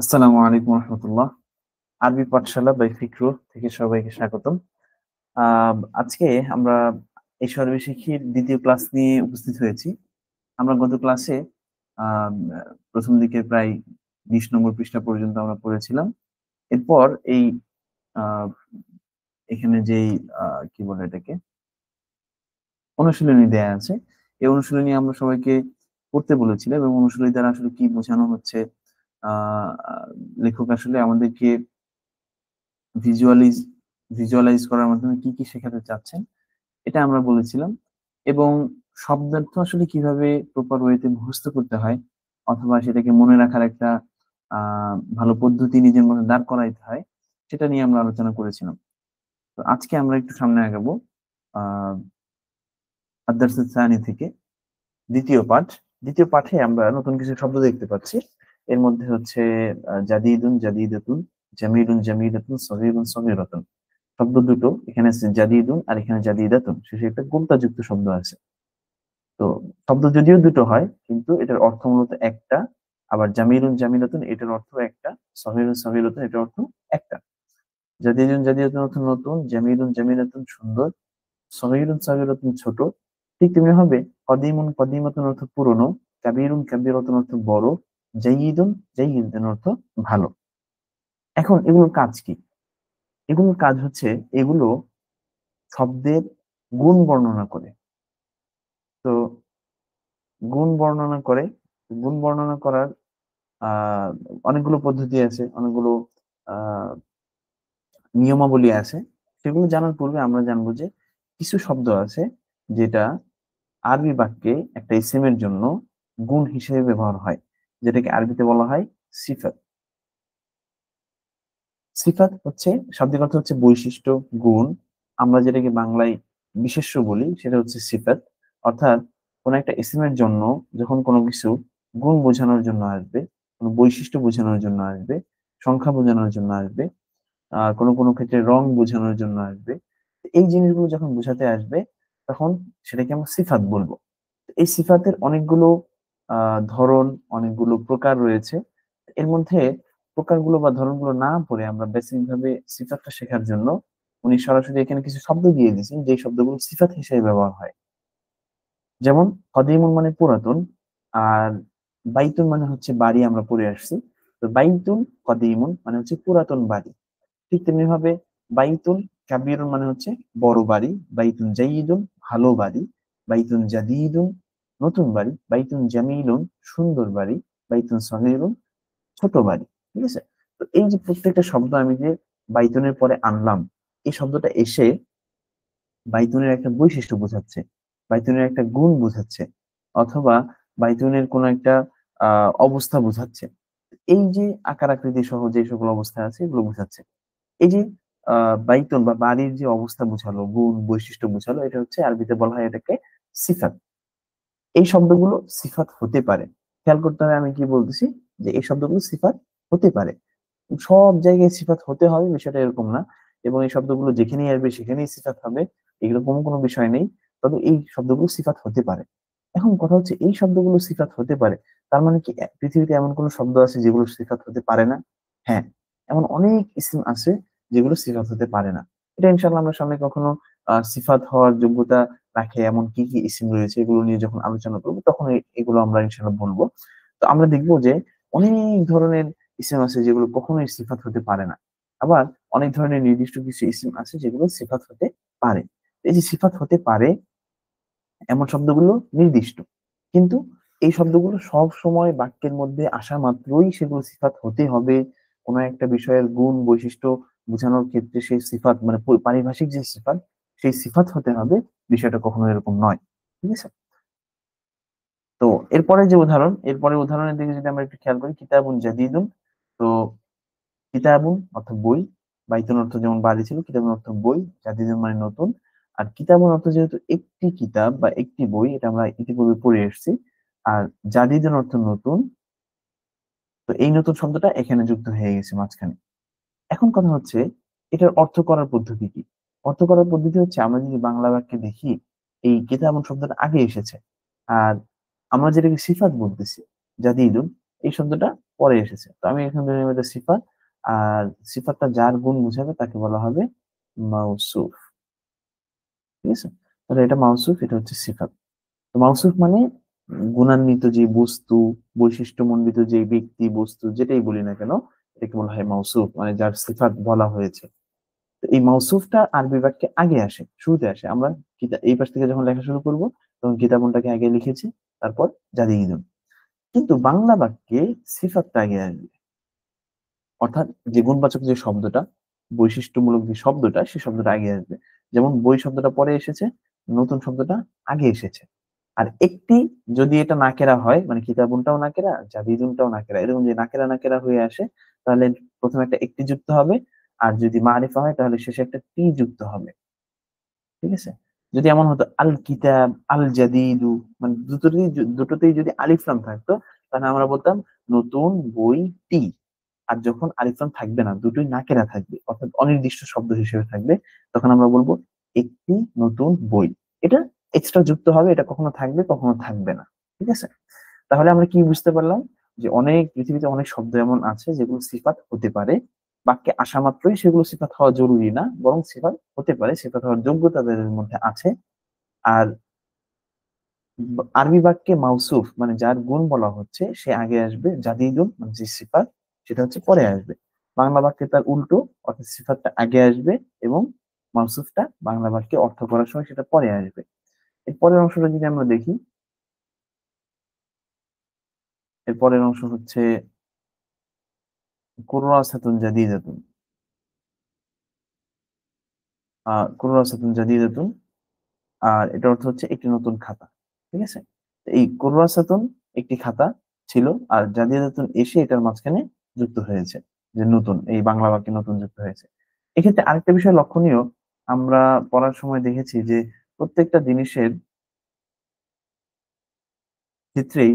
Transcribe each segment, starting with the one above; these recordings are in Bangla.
আসসালামু আলাইকুম রহমতুল্লাহ। আরবি পাঠশালা বাই ফিকরু থেকে সবাইকে স্বাগতম। আজকে আমরা এই সর্বে শিখির দ্বিতীয় ক্লাস নিয়ে উপস্থিত হয়েছি। আমরা গত ক্লাসে আহ প্রথম দিকে প্রায় 20 নম্বর পৃষ্ঠা পর্যন্ত আমরা পড়েছিলাম। এরপর এই আহ এখানে যেই কি বলে এটাকে অনুশীলনী দেয়া আছে, এই অনুশীলনী আমরা সবাইকে পড়তে বলেছিলাম এবং অনুশীলনী দ্বারা আসলে কি বোঝানো হচ্ছে, আহ আহ, লেখক আসলে আমাদেরকে ভিজুয়ালাইজ ভিজুয়ালাইজ করার মাধ্যমে কি কি শেখাতে চাচ্ছেন এটা আমরা বলেছিলাম। এবং শব্দার্থ আসলে কিভাবে প্রপার ওয়েতে মুখস্থ করতে হয় অথবা সেটাকে মনে রাখার একটা ভালো পদ্ধতি নিজের মধ্যে দাঁড় করাইতে হয়, সেটা নিয়ে আমরা আলোচনা করেছিলাম। তো আজকে আমরা একটু সামনে আগাবো। আহ আদার্স সানি থেকে দ্বিতীয় পাঠ। দ্বিতীয় পাঠে আমরা নতুন কিছু শব্দ দেখতে পাচ্ছি। এর মধ্যে হচ্ছে জাদিদুন জাদিদাতুন, জামিলুন জামিলাতুন, সগীরুন সগীরাতুন। শব্দ দুটো এখানে আছে, জাদিদুন আর এখানে জাদিদাতুন, শেষে একটা গুণতাযুক্ত শব্দ আছে। তো শব্দ যদিও দুটো হয় কিন্তু এটার অর্থ মূলত একটা। আবার জামিলুন জামিলাতুন এটার অর্থ একটা, সগীরুন সগীরাতুন এটার অর্থ একটা। জাদিদুন জাদিদাতুন অর্থ নতুন, জামিলুন জামিলাতুন সুন্দর, সগীরুন সগীরাতুন ছোট। ঠিক তেমনি হবে কদিমুন কদিমাতুন অর্থ পুরনো, কাবীরুন কাবীরাতুন অর্থ বড়, জাইয়িদুন জাইয়িদাতুন অর্থ ভালো। এখন এগুলোর কাজ কি? এগুলোর কাজ হচ্ছে এগুলো শব্দের গুণ বর্ণনা করে। তো গুণ বর্ণনা করে, গুণ বর্ণনা করার আহ অনেকগুলো পদ্ধতি আছে, অনেকগুলো আহ নিয়মাবলী আছে। সেগুলো জানার পূর্বে আমরা জানবো যে কিছু শব্দ আছে যেটা আরবি বাক্যে একটা ইসিমের জন্য গুণ হিসেবে ব্যবহার হয়, যেটাকে আরবিতে বলা হয় সিফাত। সিফাত হচ্ছে শাব্দিক অর্থ হচ্ছে বৈশিষ্ট্য, গুণ। আমরা যেটাকে বাংলায় বিশেষ্য বলি সেটা হচ্ছে সিফাত। অর্থাৎ কোন একটা ইসিমের জন্য যখন কোনো কিছু গুণ বোঝানোর জন্য আসবে, কোনো বৈশিষ্ট্য বোঝানোর জন্য আসবে, সংখ্যা বোঝানোর জন্য আসবে, কোনো কোনো ক্ষেত্রে রং বোঝানোর জন্য আসবে, এই জিনিসগুলো যখন বোঝাতে আসবে তখন সেটাকে আমরা সিফাত বলবো। এই সিফাতের অনেকগুলো ধরন, অনেকগুলো প্রকার রয়েছে। এর মধ্যে প্রকারগুলো বা ধরনগুলো না পড়ে আমরা বেসিক ভাবে সিফাতটা শেখার জন্য উনি সরাসরি এখানে কিছু শব্দ দিয়ে দিয়েছেন যে শব্দগুলো সিফাত হিসেবে ব্যবহার হয়। যেমন কদিমুন মানে পুরাতন, আর বাইতুন মানে হচ্ছে বাড়ি, আমরা পড়ে আসছি। তো বাইতুন কদিমুন মানে হচ্ছে পুরাতন বাড়ি। ঠিক তেমনি ভাবে বাইতুন কাবিরুন মানে হচ্ছে বড় বাড়ি, বাইতুন জাইয়িদুন ভালো বাড়ি, বাইতুন জাদিদুন নতুন বাড়ি, বাইতুন জামিলুন সুন্দর বাড়ি, বাইতুন সগীরুন ছোট বাড়ি। ঠিক আছে? তো এই যে প্রত্যেকটা শব্দ আমি যে বাইতুনের পরে আনলাম, এই শব্দটা এসে বাইতুনের একটা বৈশিষ্ট্য বোঝাচ্ছে, বাইতুনের একটা গুণ বোঝাচ্ছে, অথবা বাইতুনের কোনো একটা অবস্থা বোঝাচ্ছে। এই যে আকার আকৃতি সহ যে সকল অবস্থা আছে এগুলো বোঝাচ্ছে। এই যে বাইতুন বা বাড়ির যে অবস্থা বোঝালো, গুণ বৈশিষ্ট্য বোঝালো, এটা হচ্ছে আরবিতে বলা হয় এটাকে সিফাত। এই শব্দগুলো সিফাত হতে পারে। খেয়াল করতে হবে আমি কি বলতেছি, যে এই শব্দগুলো সিফাত হতে পারে। সব জায়গায় সিফাত হতে হবে বিষয়টা এরকম না, এবং এই শব্দগুলো যেখানেই আসবে সেখানেই সিফাত হবে, এগুলো কোনো বিষয় নেই। তবে এই শব্দগুলো সিফাত হতে পারে। এখন কথা হচ্ছে এই শব্দগুলো সিফাত হতে পারে, তার মানে কি পৃথিবীতে এমন কোন শব্দ আছে যেগুলো সিফাত হতে পারে না? হ্যাঁ, এমন অনেক ইসিম আছে যেগুলো সিফাত হতে পারে না। এটা ইনশাল্লাহ আমরা সামনে কখনো সিফাত হওয়ার যোগ্যতা রাখে এমন কি কি ইসিম রয়েছে এগুলো নিয়ে যখন আলোচনা করবো তখন এগুলো আমরা ইনশাল্লাহ বলবো। তো আমরা দেখবো যে অনেক ধরনের ইসিম আছে যেগুলো কখনোই সিফাত হতে পারে না। আবার অনেক ধরনের নির্দিষ্ট কিছু ইসিম আছে যেগুলো সিফাত হতে পারে। এই যে সিফাত হতে পারে এমন শব্দগুলো নির্দিষ্ট, কিন্তু এই শব্দগুলো সব সময় বাক্যের মধ্যে আসা মাত্রই সেগুলো সিফাত হতে হবে। কোনো একটা বিষয়ের গুণ বৈশিষ্ট্য বোঝানোর ক্ষেত্রে সেই সিফাত মানে পারিভাষিক যে সিফাত, সেই সিফাত হতে হবে, বিষয়টা কখনো এরকম নয়। ঠিক আছে? তো এরপরে উদাহরণের দিকে যদি আমরা একটু খেয়াল করি, কিতাবুন জাদিদুন। তো কিতাবুন অর্থ বই, বাইতুন অর্থ যেমন বাড়ি ছিল, কিতাবুন অর্থ বই, জাদিদুন মানে নতুন। আর কিতাবুন অর্থ যেহেতু একটি কিতাব বা একটি বই, এটা আমরা ইতিপূর্বে পড়ে এসেছি। আর জাদিদুন অর্থ নতুন, তো এই নতুন শব্দটা এখানে যুক্ত হয়ে গেছে মাঝখানে। এখন কথা হচ্ছে এটার অর্থ করার পদ্ধতি কি? অর্থ করার পদ্ধতি হচ্ছে আমরা যদি বাংলা বাক্যে দেখি এই কিতাবুন শব্দটা আগে এসেছে, আর আমরা যেটাকে সিফাত বলতেছি জাদিদুন, এই শব্দটা পরে এসেছে। তো আমি এখানে ধরে নিব এটা সিফাত, আর সিফাতটা যার গুণ বোঝাবে তাকে বলা হবে মাউসুফ। ঠিক আছে? তাহলে এটা মাউসুফ, এটা হচ্ছে সিফাত। তো মাউসুফ মানে গুণান্বিত যে বস্তু, বৈশিষ্ট্যমণ্ডিত যে ব্যক্তি, বস্তু যেটাই বলি না কেন, এটাকে বলা হয় মাউসুফ, মানে যার সিফাত বলা হয়েছে। তো এই মাউসুফটা আরবি বাক্যে আগে আসে, শুরুতে আসে। আমরা এই পাশ থেকে যখন লেখা শুরু করব তখন কিতাবনটাকে আগে লিখেছি, তারপর জাদিদুন। কিন্তু বাংলা বাক্যে সিফাতটা আগে আসবে, অর্থাৎ যে গুণবাচক যে শব্দটা, বৈশিষ্ট্যমূলক যে শব্দটা, সেই শব্দটা আগে আসবে। যেমন বই শব্দটা পরে এসেছে, নতুন শব্দটা আগে এসেছে। আর একটি, যদি এটা নাকেরা হয়, মানে কিতাবুনটাও নাকেরা, জাদিদুনটাও নাকেরা, এরকম যে নাকেরা নাকেরা হয়ে আসে, তাহলে প্রথমে একটা একটি যুক্ত হবে। আর যদি মারিফা হয় তাহলে শেষে একটা টি যুক্ত হবে। ঠিক আছে? যদি এমন হতো আল কিতাব, আল জাদিদু, মানে দুটোতেই যদি আলিফ লাম থাকতো, তাহলে আমরা বলতাম নতুন বইটি। আর যখন আলিফ লাম থাকবে না, দুটোই নাকেরা থাকবে, অর্থাৎ অনির্দিষ্ট শব্দ হিসেবে থাকবে, তখন আমরা বলবো একটি নতুন বই। এটা এক্সট্রা যুক্ত হবে, এটা কখনো থাকবে কখনো থাকবে না। ঠিক আছে? তাহলে আমরা কি বুঝতে পারলাম, যে পৃথিবীতে অনেক শব্দ এমন আছে যেগুলো সিফাত হতে পারে, বাক্যে আসা মাত্রই সেগুলো সিফাত হওয়া জরুরি না, বরং সিফাত হতে পারে, সিফাত হওয়ার যোগ্যতা তাদের মধ্যে আছে। আর আরবি বাক্যে মাউসুফ মানে যার গুণ বলা হচ্ছে সে আগে আসবে, জাদিদুন মানে যে সিফাত সেটা হচ্ছে পরে আসবে। বাংলা বাক্যে তার উল্টো, অর্থাৎ সিফাতটা আগে আসবে এবং মাউসুফটা বাংলা বাক্যে অর্থ করার সময় সেটা পরে আসবে। এর পরের অংশটা যদি আমরা দেখি, এর পরের অংশ হচ্ছে কুররাসাতুন জাদিদাতুন। কুররাসাতুন জাদিদাতুন, আর এটা অর্থ হচ্ছে একটি নতুন খাতা। ঠিক আছে? তো এই কুররাসাতুন একটি খাতা ছিল, আর জাদিদাতুন এসে এটার মাঝখানে যুক্ত হয়েছে, যে নতুন, এই বাংলা বাক্যে নতুন যুক্ত হয়েছে। এক্ষেত্রে আরেকটা বিষয় লক্ষণীয়, আমরা পড়ার সময় দেখেছি যে প্রত্যেকটা জিনিসের ক্ষেত্রেই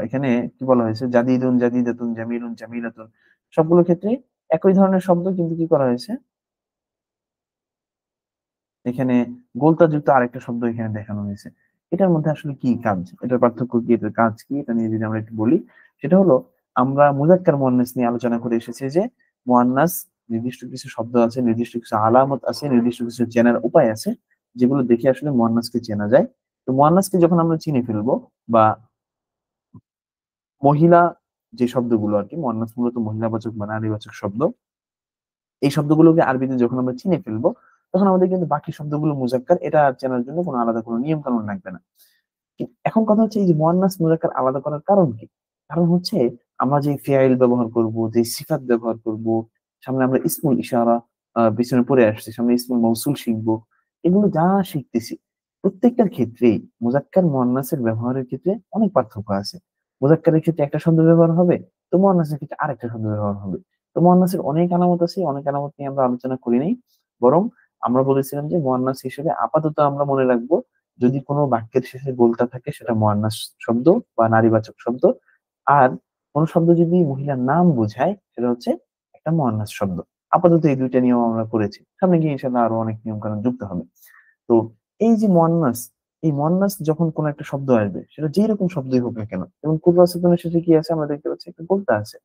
এখানে কি বলা হয়েছে, জাদিদুন জাদিদাতুন জামিলুন জামিলাতুন, সবগুলো ক্ষেত্রে একই ধরনের শব্দ, কিন্তু কি করা হয়েছে, এখানে গোলতাযুক্ত আরেকটা শব্দ এখানে দেখানো হয়েছে। এটার মধ্যে আসলে কি কাজ, এটার পার্থক্য কি, এটার কাজ কি, এটা নিয়ে যদি আমরা একটু বলি, সেটা হলো, আমরা মুজাক্কার মুয়ান্নাস নিয়ে আলোচনা করে এসেছি যে মুয়ান্নাস নির্দিষ্ট কিছু শব্দ আছে, নির্দিষ্ট কিছু আলামত আছে, নির্দিষ্ট কিছু চেনার উপায় আছে, যেগুলো দেখে আসলে মুয়ান্নাসকে চেনা যায়। তো মুয়ান্নাসকে যখন আমরা চিনে ফেলবো, বা মহিলা যে শব্দগুলো আর কি, মুয়ান্নাস মূলত মহিলাবাচক বা নারীবাচক শব্দ, এই শব্দগুলোকে আরবিতে যখন আমরা চিনে ফেলবো, তখন আমাদের কিন্তু বাকি শব্দগুলো মুজাক্কার, এটা চেনার জন্য কোনো আলাদা কোনো নিয়ম কানুন লাগবে না। এখন কথা হচ্ছে, এই যে মুয়ান্নাস মুজাক্কার আলাদা করার কারণ কি? কারণ হচ্ছে, আমরা যে ফিআইল ব্যবহার করব, যে সিফাত ব্যবহার করব, সামনে আমরা ইসমুল ইশারা পিছনে পড়ে আসছে, সামনে ইসমুল মৌসুল শিখবো, এগুলো যা শিখতেছি, প্রত্যেকটার ক্ষেত্রেই মুজাক্কার মুয়ান্নাসের ব্যবহারের ক্ষেত্রে অনেক পার্থক্য আছে। মুজাক্কারের ক্ষেত্রে একটা শব্দ ব্যবহার হবে, তো মুয়ান্নাসের ক্ষেত্রে আরেকটা শব্দ ব্যবহার হবে। তো মুয়ান্নাসের অনেক আলামত আছে, অনেক আলামত নিয়ে আমরা আলোচনা করি নাই, বরং আমরা বলেছিলাম যে মুয়ান্নাস হিসেবে আপাতত আমরা মনে রাখবো, যদি কোনো বাক্যের শেষে গোলতা থাকে সেটা মুয়ান্নাস শব্দ বা নারীবাচক শব্দ। আর কোন শব্দ যদি মহিলার নাম বোঝায় সেটা হচ্ছে একটা মুয়ান্নাস শব্দ। আপাতত এই দুইটা নিয়ম আমরা করেছি, সামনে গিয়ে ইনশাআল্লাহ আরো অনেক নিয়ম কানুন যুক্ত হবে। তো এই যে মুয়ান্নাস, এই মুয়ান্নাস যখন কোন একটা শব্দ আসবে, সেটা যেই রকম শব্দই হোক না কেন, যেমন কুররাসাতুনের শেষে কি আছে, আমরা দেখতে পাচ্ছি একটা গোলতা আছে।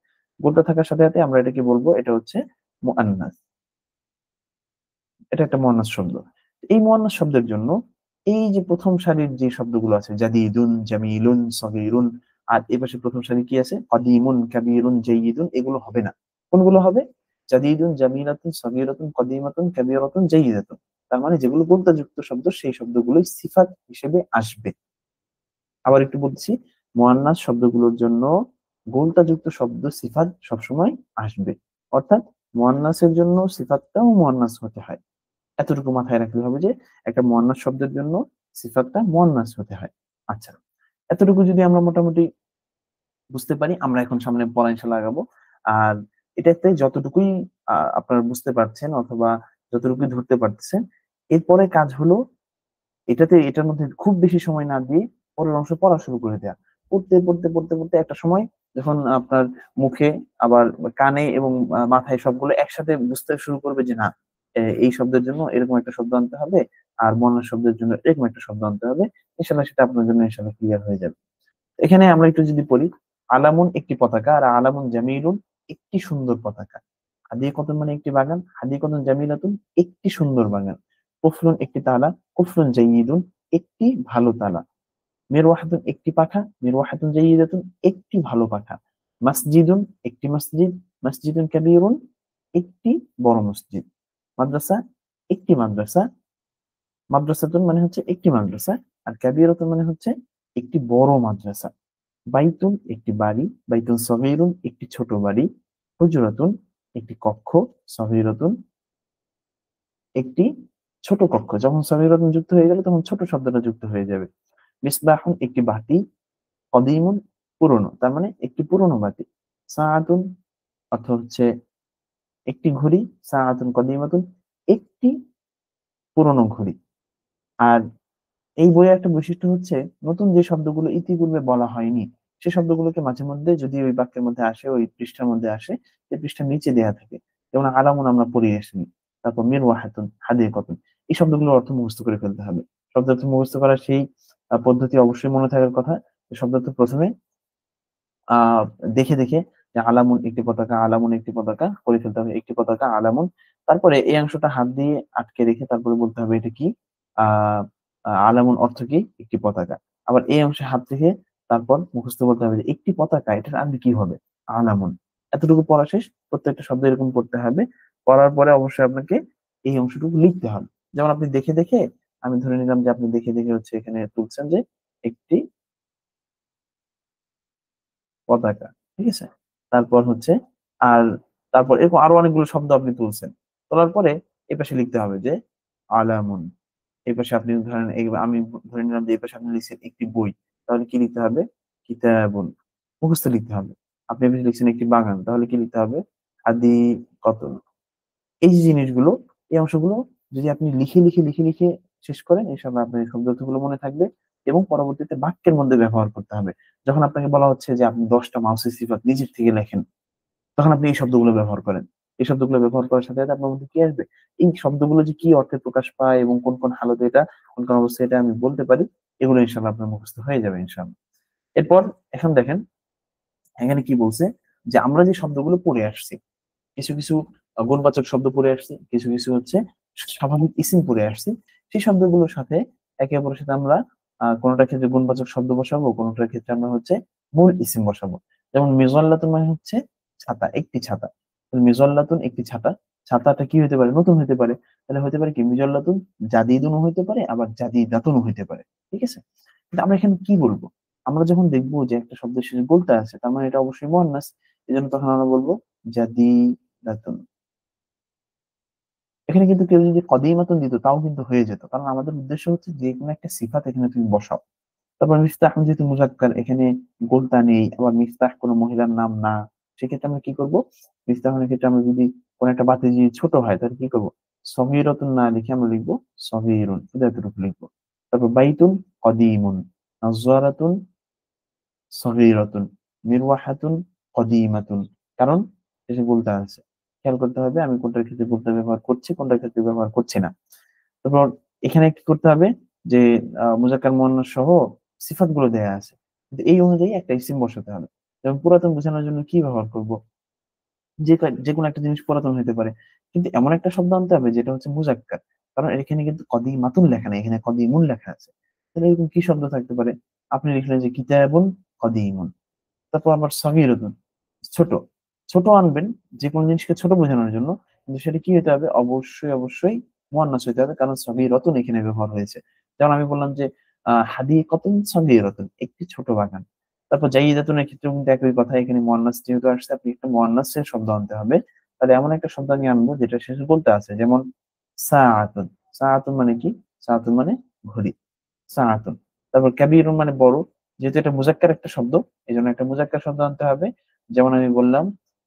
গোলতা থাকার সাথে সাথে আমরা এটাকে বলবো এটা হচ্ছে মুআন্নাস, এটা একটা মুয়ান্নাস শব্দ। এই মুয়ান্নাস শব্দের জন্য এই যে প্রথম সারির যে শব্দগুলো আছে, জাদিদুন জামিলুন সগীরুন, আর এই পাশে প্রথম সারি কি আছে, কদিমুন কাবীরুন জাইয়িদুন, এগুলো হবে না। কোনগুলো হবে? জাদিদুন জামিলাতুন সগীরাতুন কদিমাতুন কাবীরাতুন জাইয়িদাতুন। তার মানে যেগুলো গোলতাযুক্ত শব্দ, সেই শব্দগুলোই সিফাত হিসেবে আসবে। আবার একটু বলছি, মুয়ান্নাস শব্দগুলোর জন্য গোলতাযুক্ত শব্দ সিফাত সবসময় আসবে, অর্থাৎ মুয়ান্নাসের জন্য সিফাতটাও মুয়ান্নাস হতে হয়। এতটুকু মাথায় রাখতে হবে যে একটা মুয়ান্নাস শব্দের জন্য সিফাতটা মুয়ান্নাস হতে হয়। আচ্ছা, এতটুকু যদি আমরা মোটামুটি বুঝতে পারি, আমরা এখন সামনে পড়া ইনশাআল্লাহ আগাবো। আর এটাতে যতটুকুই আপনারা বুঝতে পারছেন অথবা যতটুকুই ধরতে পারতেছেন, এরপরে কাজ হলো এটার মধ্যে খুব বেশি সময় না দিয়ে পরের অংশ পড়া শুরু করে দেয়া। পড়তে পড়তে পড়তে পড়তে একটা সময় যখন আপনার মুখে, আবার কানে এবং মাথায় সবগুলো একসাথে বুঝতে শুরু করবে যে না, এই শব্দের জন্য এরকম একটা শব্দ আনতে হবে, আর বর্ণ শব্দের জন্য এরকম একটা শব্দ আনতে হবে, ইনশাল্লাহ সেটা আপনার জন্য ইনশাল্লাহ ক্লিয়ার হয়ে যাবে। এখানে আমরা একটু যদি পড়ি, আলামুন একটি পতাকা, আর আলামুন জামিলুন একটি সুন্দর পতাকা। হাদিকাতুন মানে একটি বাগান, হাদিকাতুন জামিলাতুন একটি সুন্দর বাগান। কুফলুন একটি তালা, কুফলুন জাইয়িদুন একটি ভালো তালা। মিরওয়াহাতুন একটি পাখা, মিরওয়াহাতুন জাইয়িদাতুন একটি ভালো পাখা। মাসজিদুন একটি মসজিদ, মসজিদুন কাবীরুন একটি বড় মসজিদ। মাদ্রাসা একটি মাদ্রাসা, মাদ্রাসাতুন মানে হচ্ছে একটি মাদ্রাসা, আর কাবীরাতুন মানে হচ্ছে একটি বড় মাদ্রাসা। বাইতুন একটি বাড়ি, বাইতুন সগীরুন একটি ছোট বাড়ি। হুজরাতুন একটি কক্ষ, সগীরাতুন একটি ছোট কক্ষ। যখন সগীরাতুন যুক্ত হয়ে গেলে তখন ছোট শব্দটা যুক্ত হয়ে যাবে। মিসবাহুন একটি বাতি, কদিমুন পুরনো, তার মানে একটি পুরনো বাতি। সাআতুন অর্থ হচ্ছে একটি ঘড়ি, সাআতুন কদিমাতুন একটি পুরনো ঘড়ি। আর এই বইয়ের একটা বৈশিষ্ট্য হচ্ছে নতুন যে শব্দগুলো ইতিপূর্বে বলা হয়নি সে শব্দগুলোকে মাঝে মধ্যে যদি ওই বাক্যের মধ্যে আসে, ওই পৃষ্ঠার মধ্যে আসে, সেই পৃষ্ঠার নিচে দেয়া থাকে। যেমন আলামুন আমরা পড়ে আসিনি, তারপর মিরওয়াহাতুন, হাদিকাতুন, এই শব্দগুলোর অর্থ মুখস্থ করে ফেলতে হবে। শব্দ অর্থ মুখস্থ করার সেই পদ্ধতি অবশ্যই মনে থাকার কথা। শব্দ অর্থ প্রথমে আহ দেখে দেখে যে আলামুন একটি পতাকা, আলামুন একটি পতাকা করে ফেলতে হবে, একটি পতাকা আলামুন। তারপরে এই অংশটা হাত দিয়ে আটকে রেখে তারপরে বলতে হবে এটা কি, আহ আলামুন অর্থ কি, একটি পতাকা। আবার এই অংশে হাত রেখে তারপর মুখস্থ করতে হবে যে একটি পতাকা এটার আরবি কি হবে, আলামুন। এতটুকু পড়া শেষ, প্রত্যেকটা শব্দ এরকম পড়তে হবে। পড়ার পরে অবশ্যই আপনাকে এই অংশটুকু লিখতে হবে। যেমন আপনি দেখে দেখে, আমি ধরে নিলাম যে আপনি দেখে দেখে হচ্ছে এখানে তুলছেন যে একটি পতাকা, ঠিক আছে। তারপর হচ্ছে আর তারপর এরকম আরো অনেকগুলো শব্দ আপনি তুলছেন, তোলার পরে এই পাশে লিখতে হবে যে আলামুন। এই পাশে আপনি ধরেন আমি ধরে নিলাম যে এই পাশে আপনি লিখছেন একটি বই, তাহলে কি লিখতে হবে, কিতাবুন, মুখস্থ লিখতে হবে। আপনি এই পাশে লিখছেন একটি বাগান, তাহলে কি লিখতে হবে, হাদিকাতুন। এই যে জিনিসগুলো, এই অংশগুলো যদি আপনি লিখে লিখে লিখে লিখে শেষ করেন, ইনশাআল্লাহ আপনার এই শব্দগুলো মনে থাকবে এবং পরবর্তীতে বাক্যের মধ্যে ব্যবহার করতে হবে। যখন আপনাকে বলা হচ্ছে যে আপনি 10টা মাউসের সিফাত নিজের থেকে লেখেন, তখন আপনি এই শব্দগুলো ব্যবহার করেন। এই শব্দগুলো ব্যবহার করার সাথে সাথে আপনার মধ্যে কি আসবে, এই শব্দগুলো যে কি অর্থে প্রকাশ পায় এবং কোন কোন হালতে এটা, কোন কোন অবস্থায় এটা আমি বলতে পারি, এগুলো ইনশাআল্লাহ আপনার মুখস্থ হয়ে যাবে ইনশাআল্লাহ। এরপর এখন দেখেন এখানে কি বলছে, যে আমরা যে শব্দগুলো পড়ে আসছি, কিছু কিছু গুণবাচক শব্দ পড়ে আসছি, কিছু কিছু হচ্ছে স্বাভাবিক ইসিম পড়ে আসছি। সেই শব্দগুলোর সাথে একে অপরের সাথে আমরা কোনোটার ক্ষেত্রে গুণবাচক শব্দ বসাবো, কোনোটার ক্ষেত্রে আমরা হচ্ছে মূল ইসিম বসাবো। যেমন মিজল্লাতুন মানে হচ্ছে ছাতা, একটি ছাতা। মিজল্লাতুন একটি ছাতা, ছাতাটা কি হতে পারে, নতুন হতে পারে। তাহলে হতে পারে কি মিজল্লাতুন জাদিদুনও হইতে পারে, আবার জাদিদাতুনও হইতে পারে, ঠিক আছে। কিন্তু আমরা এখানে কি বলবো, আমরা যখন দেখবো যে একটা শব্দের শেষে বলতে আছে, তার মানে এটা অবশ্যই মুয়ান্নাস। এই জন্য তখন আমরা বলবো জাদি দাতুন। এখানে কিন্তু কেউ যদি কদিমাতুন দিত তাও কিন্তু হয়ে যেত, কারণ আমাদের উদ্দেশ্য হচ্ছে যে কোনো একটা সিফাত এখানে তুমি বসাও। তারপর মিফতাহ যেহেতু মুজাক্কার, এখানে গোলতা নেই, আবার মিফতাহ কোনো মহিলার নাম না, সেক্ষেত্রে আমরা কি করব, মিফতাহের ক্ষেত্রে আমরা যদি কোনো একটা বাতি যদি ছোট হয় তাহলে কি করবো, সগীরাতুন না লিখে আমরা লিখবো সগীরুন, শুধু এতটুকু লিখবো। তারপর বাইতুন কদিমুন, নাজ্জারাতুন সগীরাতুন, মিরওয়াহাতুন কদিমাতুন, কারণ শেষে বলতে আছে। খেয়াল করতে হবে আমি কোনটার ক্ষেত্রে বলতে ব্যবহার করছি, কোনটার ক্ষেত্রে ব্যবহার করছি না। তারপর এখানে কি করতে হবে, যে মুজাক্কার মুয়ান্নাস সহ সিফাত গুলো দেয়া আছে, কিন্তু এই অনুযায়ী একটা ইসিম বসাতে হবে। যেমন পুরাতন বোঝানোর জন্য কি ব্যবহার করব, যে কোনো একটা জিনিস পুরাতন হতে পারে, কিন্তু এমন একটা শব্দ আনতে হবে যেটা হচ্ছে মুজাক্কার, কারণ এখানে কিন্তু কদিমাতুন লেখা নেই, এখানে কদিমুন লেখা আছে। তাহলে এরকম কি শব্দ থাকতে পারে, আপনি লিখলেন যে কিতাবুন কদিমুন। তারপর আবার সগীরাতুন, ছোট, ছোট আনবেন যে কোনো জিনিসকে ছোট বোঝানোর জন্য, কিন্তু সেটা কি হতে হবে, অবশ্যই অবশ্যই মুয়ান্নাস হইতে হবে, কারণ সগীরাতুন এখানে ব্যবহার হয়েছে। যেমন আমি বললাম যে হাদিকাতুন সগীরাতুন, একটি ছোট বাগান। তারপর জাইদাতুনের ক্ষেত্রে কিন্তু একই কথা, এখানে মুয়ান্নাস যেহেতু আসছে আপনি একটা মুয়ান্নাসের শব্দ আনতে হবে। তাহলে এমন একটা শব্দ আমি আনবো যেটা শেষে বলতে আছে, যেমন সাআতুন। সাআতুন মানে কি, সাআতুন মানে ঘড়ি, সাআতুন। তারপর কাবীরুন মানে বড়, যেহেতু এটা মুজাক্কার একটা শব্দ, এই জন্য একটা মুজাক্কার শব্দ আনতে হবে। যেমন আমি বললাম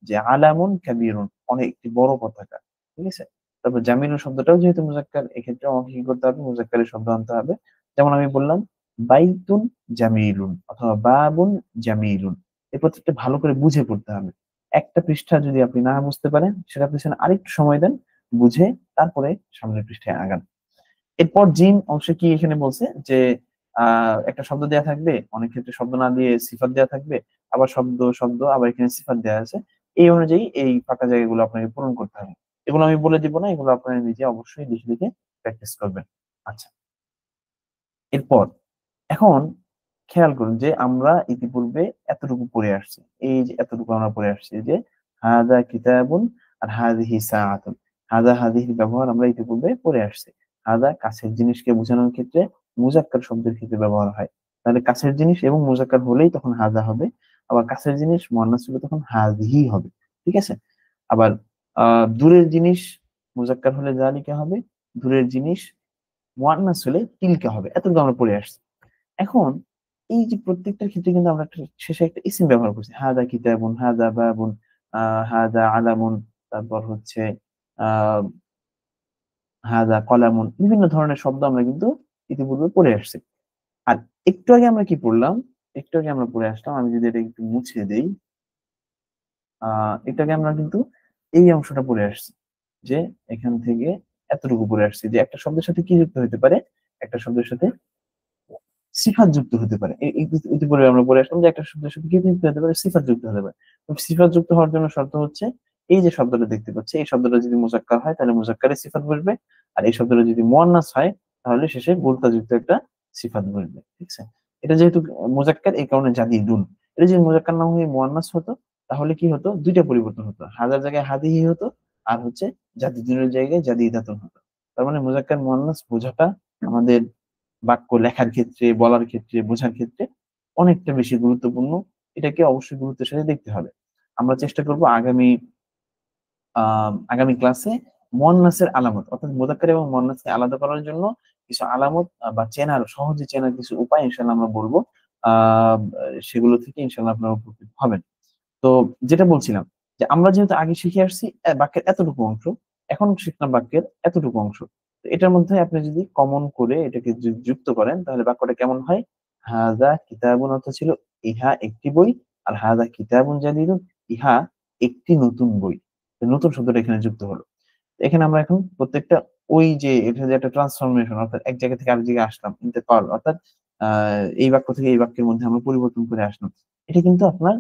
যে আলামুন কাবীরুন, অনেক একটি বড় পতাকা, ঠিক আছে। তারপর জামিলুন শব্দটাও যেহেতু মুজাক্কার, এক্ষেত্রে আমাকে কি করতে হবে, মুজাক্কারের শব্দ আনতে হবে। যেমন আমি বললাম বাইতুন জামিলুন অথবা বাবুন জামিলুন। এই প্রত্যেকটা ভালো করে বুঝে পড়তে হবে। একটা পৃষ্ঠা যদি আপনি না বুঝতে পারেন, সেটা পিছনে আরেকটু সময় দেন, বুঝে তারপরে সামনের পৃষ্ঠায় আগান। এরপর জিম অংশে কি এখানে বলছে যে একটা শব্দ দেওয়া থাকবে, অনেক ক্ষেত্রে শব্দ না দিয়ে সিফাত দেওয়া থাকবে, আবার শব্দ শব্দ আবার এখানে সিফাত দেওয়া আছে। এই অনুযায়ী এই ফাঁকা জায়গাগুলো আপনাকে পূরণ করতে হবে। এগুলো আমি বলে দিব না, এগুলো আপনারা নিজে অবশ্যই লিখে লিখে প্র্যাকটিস করবেন। আচ্ছা, এরপর এখন খেয়াল করুন যে আমরা ইতিপূর্বে এতটুকু পড়ে আসছি। এই যে এতটুকু আমরা পড়ে আসছি যে হাদা কিতাবুন আর হাদিহি সাআতুন। হাদা হাদিহির ব্যবহার আমরা ইতিপূর্বে পড়ে আসছি। হাদা কাছের জিনিসকে বোঝানোর ক্ষেত্রে মুজাক্কার শব্দের ক্ষেত্রে ব্যবহার হয়। তাহলে কাছের জিনিস এবং মুজাক্কার হলেই তখন হাদা হবে। আবার কাছের জিনিস মুয়ান্নাস হলে তখন হাদিহি হবে। ঠিক আছে? আবার দূরের জিনিস মুজাক্কার হলে যালিকা হবে, দূরের জিনিস মুয়ান্নাস হলে তিলকা হবে। এতটুকু আমরা পড়ে আসছি। এখন এই যে প্রত্যেকটা ক্ষেত্রে কিন্তু আমরা একটা শেষে একটা ইসিম ব্যবহার করছি। হাদা কিতাবুন, হাদা বাবুন, হাদা আলামুন, তারপর হচ্ছে আহ হাদা কলামুন, বিভিন্ন ধরনের শব্দ আমরা কিন্তু ইতিপূর্বে পড়ে আসছি। আর একটু আগে আমরা কি পড়লাম? একটু আগে আমরা পড়ে আসলাম, আমি যদি এটা একটু মুছে দেই, একটু আগে আমরা কিন্তু এই অংশটা পড়ে আসছি যে এখান থেকে এতটুকু পড়ে আসছি যে একটা শব্দের সাথে কি যুক্ত হতে পারে, একটা শব্দের সাথে সিফাত যুক্ত হতে পারে। ইতিপূর্বে আমরা বলে আসলাম যে একটা শব্দের সাথে কি যুক্ত হতে পারে, সিফাত যুক্ত হতে পারে। তো সিফাত যুক্ত হওয়ার জন্য শর্ত হচ্ছে এই যে শব্দটা দেখতে পাচ্ছি, এই শব্দটা যদি মুজাক্কার হয় তাহলে মুজাক্কারে সিফাত বসবে, আর এই শব্দটা যদি মুয়ান্নাস হয় তাহলে শেষে গুরতা যুক্ত একটা সিফাত বসবে। ঠিক আছে? এটা যেহেতু মুজাক্কার, এই কারণে জাদিদুন। এটা যদি মুজাক্কার না হয়ে মুয়ান্নাস হতো তাহলে কি হতো, দুইটা পরিবর্তন হতো, হাজার জায়গায় হাদিহি হতো, আর হচ্ছে জাদিদুনের জায়গায় জাদিদাতুন হতো। তার মানে মুজাক্কার মুয়ান্নাস বোঝাটা আমাদের বাক্য লেখার ক্ষেত্রে, বলার ক্ষেত্রে, বোঝার ক্ষেত্রে অনেকটা বেশি গুরুত্বপূর্ণ। এটাকে অবশ্যই গুরুত্বের সাথে দেখতে হবে। আমরা চেষ্টা করব আগামী ক্লাসে মুয়ান্নাসের আলামত অর্থাৎ মুযাক্কার এবং মুয়ান্নাসকে আলাদা করার জন্য কিছু আলামত বা চেনার, সহজে চেনার কিছু উপায় ইনশাআল্লাহ আমরা বলবো। আহ সেগুলো থেকে ইনশাআল্লাহ আপনারা উপকৃত হবেন। তো যেটা বলছিলাম যে আমরা যেহেতু আগে শিখে আসছি বাক্যের এতটুকু অংশ, এখন শিখলাম বাক্যের এতটুকু অংশ। তো এটার মধ্যে আপনি যদি কমন করে এটাকে যুক্ত করেন তাহলে বাক্যটা কেমন হয়? হাদা কিতাবুন অর্থ ছিল ইহা একটি বই, আর হাদা কিতাবুন জাদিদুন, ইহা একটি নতুন বই। তো নতুন শব্দটা এখানে যুক্ত হলো। এখানে আমরা এখন প্রত্যেকটা ওই যে এটা যে একটা ট্রান্সফরমেশন, অর্থাৎ এক জায়গা থেকে আরেক জায়গায় আসলাম, ইন্তেকাল, অর্থাৎ এই বাক্য থেকে এই বাক্যের মধ্যে আমরা পরিবর্তন করে আসলাম। এটা কিন্তু আপনার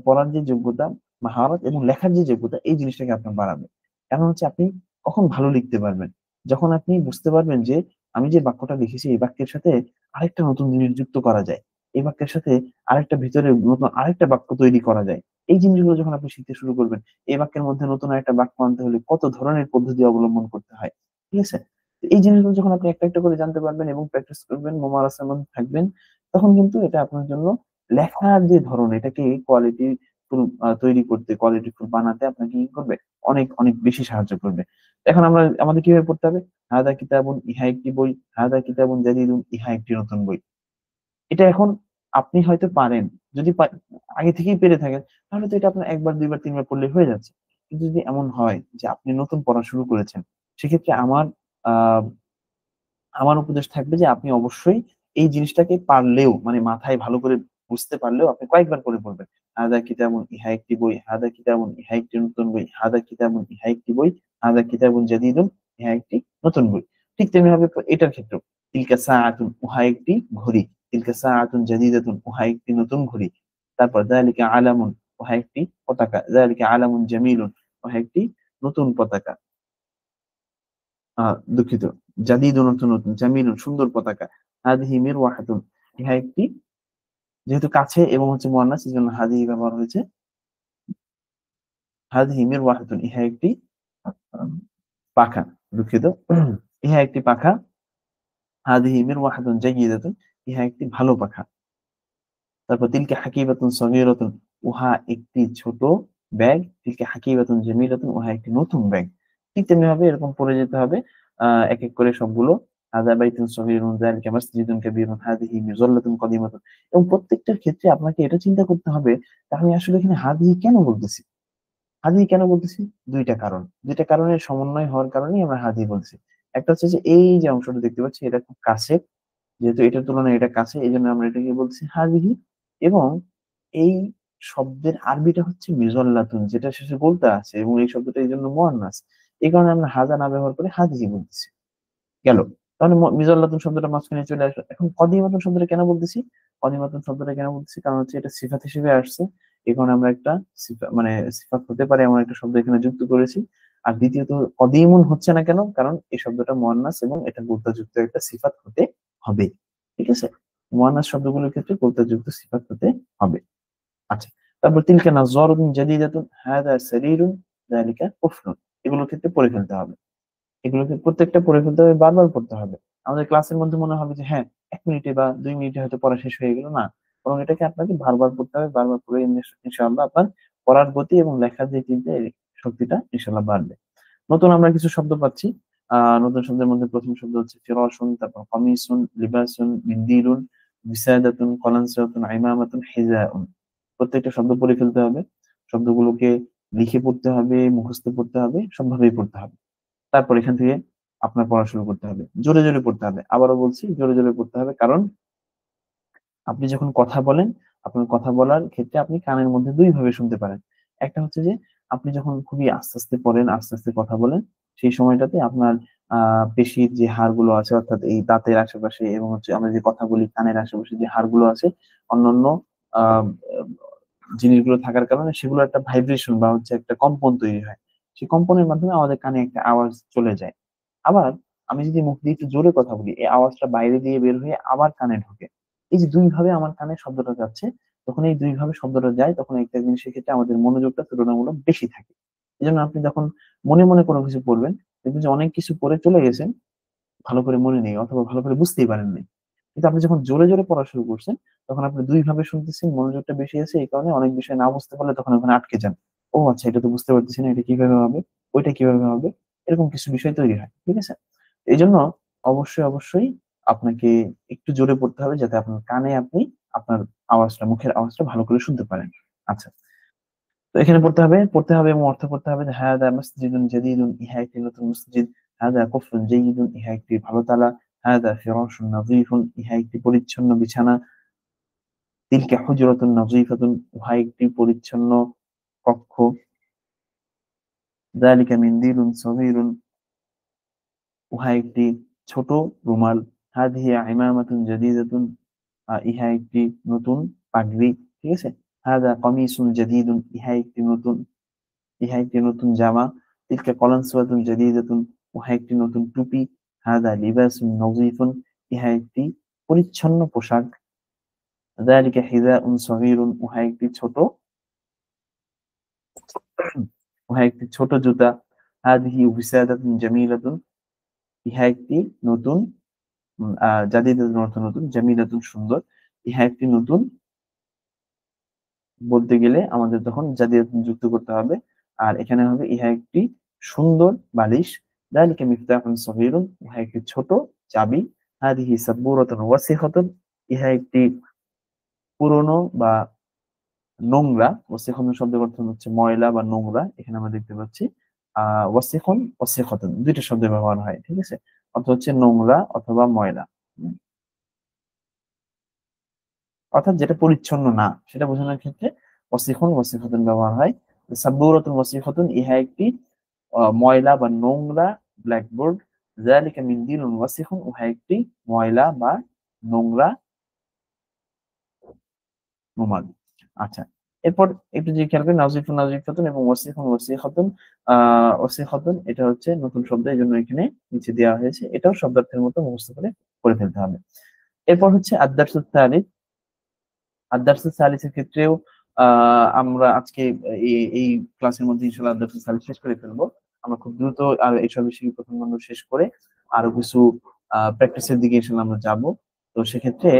পড়ার যে যোগ্যতা, মাহারত এবং লেখার যে যোগ্যতা, এই জিনিসটাকে আপনার বাড়াবে। কারণ হচ্ছে আপনি কখন ভালো লিখতে পারবেন? যখন আপনি বুঝতে পারবেন যে আমি যে বাক্যটা লিখেছি এই বাক্যের সাথে আরেকটা নতুন জিনিস যুক্ত করা যায়, এই বাক্যের সাথে আরেকটা ভিতরে নতুন আরেকটা বাক্য তৈরি করা যায়। এই জিনিসগুলো যখন আপনি শিখতে শুরু করবেন, এই বাক্যের মধ্যে নতুন আরেকটা বাক্য আনতে হলে কত ধরনের পদ্ধতি অবলম্বন করতে হয়। ঠিক আছে? তো এই জিনিসগুলো যখন আপনি একটা একটা করে জানতে পারবেন এবং প্র্যাকটিস করবেন, মোমারাসার মধ্যে থাকবেন, তখন কিন্তু এটা আপনার জন্য লেখার যে ধরন, এটাকে কোয়ালিটি ফুল তৈরি করতে, কোয়ালিটি ফুল বানাতে আপনাকে কি করবে? অনেক অনেক বেশি সাহায্য করবে। এখন আমরা আমাদের কিভাবে পড়তে হবে? হাদা কিতাবুন, ইহা একটি বই, হাদা কিতাবুন জাদিদুন, ইহা একটি নতুন বই। এটা এখন আপনি হয়তো পারেন, যদি আগে থেকেই পেরে থাকেন তাহলে তো এটা আপনার একবার দুইবার তিনবার পড়লে হয়ে যাচ্ছে। কিন্তু যদি এমন হয় যে আপনি নতুন পড়া শুরু করেছেন, সেক্ষেত্রে আহ আমার উপদেশ থাকবে যে আপনি অবশ্যই এই জিনিসটাকে পারলেও, মানে মাথায় ভালো করে বুঝতে পারলেও আপনি কয়েকবার করে পড়বেন। হাদা কিতাবুন, ইহা একটি বই, হাদা কিতাবুন, ইহা একটি নতুন বই, হাদা কিতাবুন, ইহা একটি বই, হাদা কিতাবুন জাদিদুন, ইহা একটি নতুন বই। ঠিক তেমনি ভাবে এটার ক্ষেত্রেও তিলকা সাআতুন, উহা একটি ঘড়ি, তিলকা সাআতুন জাদিদাতুন, উহা একটি নতুন ঘড়ি। তারপর যালিকা আলামুন, উহা একটি পতাকা, যালিকা আলামুন জামিলুন, উহা একটি নতুন পতাকা। দুঃখিত, জাদিদুন অর্থ নতুন, জামিলুন সুন্দর পতাকা, হাদিহি মিরওয়াহাতুন, ইহা একটি, যেহেতু কাছে এবং হচ্ছে মুয়ান্নাস এই জন্য হাদিহি ব্যবহার হয়েছে। হাদিহি মিরওয়াহাতুন, ইহা একটি পাখা, দুঃখিত, ইহা একটি পাখা। হাদিহি মিরওয়াহাতুন জাইয়িদাতুন, ইহা একটি ভালো পাখা। তারপর তিলকা হাকিবাতুন সগীরাতুন, উহা একটি ছোট ব্যাগ, তিলকা হাকিবাতুন জামিলাতুন, উহা একটি নতুন ব্যাগ। ঠিক তেমনি ভাবে এরকম পড়ে যেতে হবে এক এক করে সবগুলো। হাযা বাইতুন সগীরুন, যালিকা মাসজিদুন কাবীরুন, হাযিহি মিযল্লাতুন কদিমাতুন। এবং প্রত্যেকটার ক্ষেত্রে আপনাকে এটা চিন্তা করতে হবে যে আমি আসলে এখানে হাযিহি কেন বলতেছি? হাযিহি কেন বলতেছি? দুইটা কারণ, দুইটা কারণের সমন্বয় হওয়ার কারণেই আমরা হাযিহি বলছি। একটা হচ্ছে যে এই যে অংশটা দেখতে পাচ্ছি এটা খুব কাছে, যেহেতু এটার তুলনায় এটা কাছে এই জন্য আমরা এটাকে বলছি হাজিহি। এবং এই শব্দের আরবিটা হচ্ছে মিজল্লাতুন, যেটা শেষে বলতে আছে, এবং এই শব্দটা এই জন্য মুয়ান্নাস, এই কারণে আমরা হাজা না ব্যবহার করে হাজিহি বলতেছি। গেল। তাহলে মিজাল্লাতুন শব্দটা মাঝখানে চলে আসলো। এখন কদিমাতুন শব্দটা কেন বলতেছি? কদিমাতুন শব্দটা কেন বলতেছি? কারণ হচ্ছে এটা সিফাত হিসেবে আসছে, এই কারণে আমরা একটা মানে সিফাত হতে পারে এমন একটা শব্দ এখানে যুক্ত করেছি। আর দ্বিতীয়ত কদিমুন হচ্ছে না কেন? কারণ এই শব্দটা মুয়ান্নাস এবং এটা গুরুত্বযুক্ত একটা সিফাত হতে হবে। ঠিক আছে, মুয়ান্নাস শব্দগুলোর ক্ষেত্রে গুরুত্বযুক্ত সিফাত হতে হবে। আচ্ছা, তারপর তিলকা নাযরাতুন জাদিদাতুন, হাদা সারীরুন, যালিকা কুফরুন, এগুলোর ক্ষেত্রে পড়ে ফেলতে হবে। এগুলোকে প্রত্যেকটা পড়ে ফেলতে হবে, বারবার পড়তে হবে। আমাদের ক্লাসের মধ্যে মনে হবে যে হ্যাঁ 1 মিনিটে বা 2 মিনিটে হয়তো পড়া শেষ হয়ে গেল, না, বরং এটাকে আপনাকে বারবার পড়তে হবে। বারবার পড়ে ইনশাআল্লাহ আপনার পড়ার গতি এবং লেখার যে চিন্তা এই শক্তিটা ইনশাআল্লাহ বাড়বে। নতুন আমরা কিছু শব্দ পাচ্ছি। নতুন শব্দের মধ্যে প্রথম শব্দ হচ্ছে ফিরাশুন, তারপর কামিসুন, লিবাসুন, মিন্দিরুন, বিসাদাতুন, কলানসিয়াতুন, ইমামাতুন, হিজাউন। প্রত্যেকটা শব্দ পড়ে ফেলতে হবে। শব্দগুলোকে লিখে পড়তে হবে, মুখস্থ পড়তে হবে, সবভাবেই পড়তে হবে। তারপর এখান থেকে আপনার পড়া শুরু করতে হবে, জোরে জোরে পড়তে হবে। আবারও বলছি, জোরে জোরে পড়তে হবে, কারণ আপনি যখন কথা বলেন, আপনার কথা বলার ক্ষেত্রে আপনি কানের মধ্যে দুই ভাবে শুনতে পারেন। একটা হচ্ছে যে আপনি যখন খুবই আস্তে আস্তে পড়েন, আস্তে আস্তে কথা বলেন, সেই সময়টাতে আপনার পেশির যে হাড়গুলো আছে, অর্থাৎ এই দাঁতের আশেপাশে এবং হচ্ছে আমরা যে কথা বলি কানের আশেপাশে যে হাড়গুলো আছে, অন্যান্য আহ জিনিসগুলো থাকার কারণে সেগুলো একটা ভাইব্রেশন বা হচ্ছে একটা কম্পন তৈরি হয়। সেই কম্পনের মাধ্যমে আমাদের কানে একটা আওয়াজ চলে যায়। আবার আমি যদি মুখ দিয়ে একটু জোরে কথা বলি, এই আওয়াজটা বাইরে দিয়ে বের হয়ে আবার কানে ঢোকে। এই যে দুই ভাবে আমার কানে শব্দটা যাচ্ছে, যখন এই দুই ভাবে শব্দটা যায় তখন একটা জিনিসের ক্ষেত্রে আমাদের মনোযোগটা তুলনামূলক বেশি থাকে। এই জন্য আপনি যখন মনে মনে কোনো কিছু পড়বেন, দেখবেন যে অনেক কিছু পড়ে চলে গেছেন, ভালো করে মনে নেই অথবা ভালো করে বুঝতেই পারেন নাই। কিন্তু আপনি যখন জোরে জোরে পড়া শুরু করছেন, তখন আপনি দুই ভাবে শুনতেছেন, মনোযোগটা বেশি আছে, এই কারণে অনেক বিষয় না বুঝতে পারলে তখন ওখানে আটকে যান। ও আচ্ছা, এটা তো বুঝতে পারতেছি না, এটা কিভাবে হবে, ওইটা কিভাবে হবে, এরকম কিছু বিষয় তৈরি হয়। ঠিক আছে, এই জন্য অবশ্যই অবশ্যই আপনাকে একটু জোরে পড়তে হবে, যাতে আপনার কানে আপনি আপনার আওয়াজটা, মুখের আওয়াজটা ভালো করে শুনতে পারেন। আচ্ছা, তো এখানে পড়তে হবে এবং অর্থ করতে হবে যে হাদা মসজিদুন জাদীদুন, ইহা একটি নতুন মসজিদ। হাদা কুফরুন জাইয়িদুন, ইহা একটি ভালো তালা। হাদা ফিরাশুন নাযীফুন, ইহা একটি পরিচ্ছন্ন বিছানা। তিলকা হুজরাতুন নাযীফাতুন, উহা একটি পরিচ্ছন্ন কক্ষ। যালিকা মিনদিলুন সগীরুন, উহা একটি ছোট রুমাল। হাদিহি ইমামাতুন জাদীদাতুন, ইহা একটি নতুন পাগড়ি। ঠিক আছে, হাদা কামিসুন জাদীদুন, ইহা একটি নতুন জামা। তিলকা কলানসুয়াতুন জাদীদাতুন, উহা একটি নতুন টুপি। হাদা লিবাসুন নযীফুন, ইহা একটি পরিচ্ছন্ন পোশাক। যালিকা হিযাউন সগীরুন, উহা একটি ছোট জুতা। হাদিহি উবিসাদাতুন জামিলাতুন, ইহা একটি নতুন জাদীদাতুন অর্থ নতুন, জামিলাতুন সুন্দর। ইহা একটি নতুন বলতে গেলে আমাদের তখন জাদীদাতুন যুক্ত করতে হবে। আর এখানে হবে ইহা একটি সুন্দর বালিশ। যালিকা মিফতাহুন সগীরুন, ইহা একটি ছোট চাবি। হাদিহি সাব্বুরাতুন ওয়াসিখাতুন, ইহা একটি পুরনো বা নোংরা। ওয়াসিখাতুন শব্দের অর্থ হচ্ছে ময়লা বা নোংরা, এখানে আমরা দেখতে পাচ্ছি ওয়াসিখুন ওয়াসিখাতুন দুইটা শব্দের ব্যবহার হয়। ঠিক আছে, অর্থ হচ্ছে নোংরা অথবা ময়লা। হুম, অর্থাৎ যেটা পরিচ্ছন্ন না সেটা বোঝানোর ক্ষেত্রে ওয়াসিখুন ওয়াসিখাতুন ব্যবহার হয়। সাব্বুরাতুন ওয়াসিখাতুন, ইহা একটি ময়লা বা নোংরা ব্ল্যাকবোর্ড। যালিকা মিনদিলুন ওয়াসিখুন, উহা একটি ময়লা বা নোংরা রুমাল। আচ্ছা, এরপর একটু যে খেয়াল করি, নাজিফুন নাজিফাতুন এবং ওয়াসিখুন ওয়াসিখাতুন। ওয়াসিখাতুন এটা হচ্ছে নতুন শব্দ, এই জন্য এখানে নিচে দেওয়া হয়েছে, এটাও শব্দার্থের মতো মুখস্থ করে পড়ে ফেলতে হবে। এরপর হচ্ছে আদ-দারসুস সালিস। আদ-দারসুস সালিসের ক্ষেত্রেও আমরা আজকে এই ক্লাসের মধ্যে ইনশাআল্লাহ আদ-দারসুস সালিস শেষ করে ফেলবো। আমরা খুব দ্রুত আর এইসব বিষয় প্রথম খণ্ড শেষ করে আরো কিছু প্র্যাকটিসের দিকে ইনশাআল্লাহ আমরা যাব। তো সেক্ষেত্রে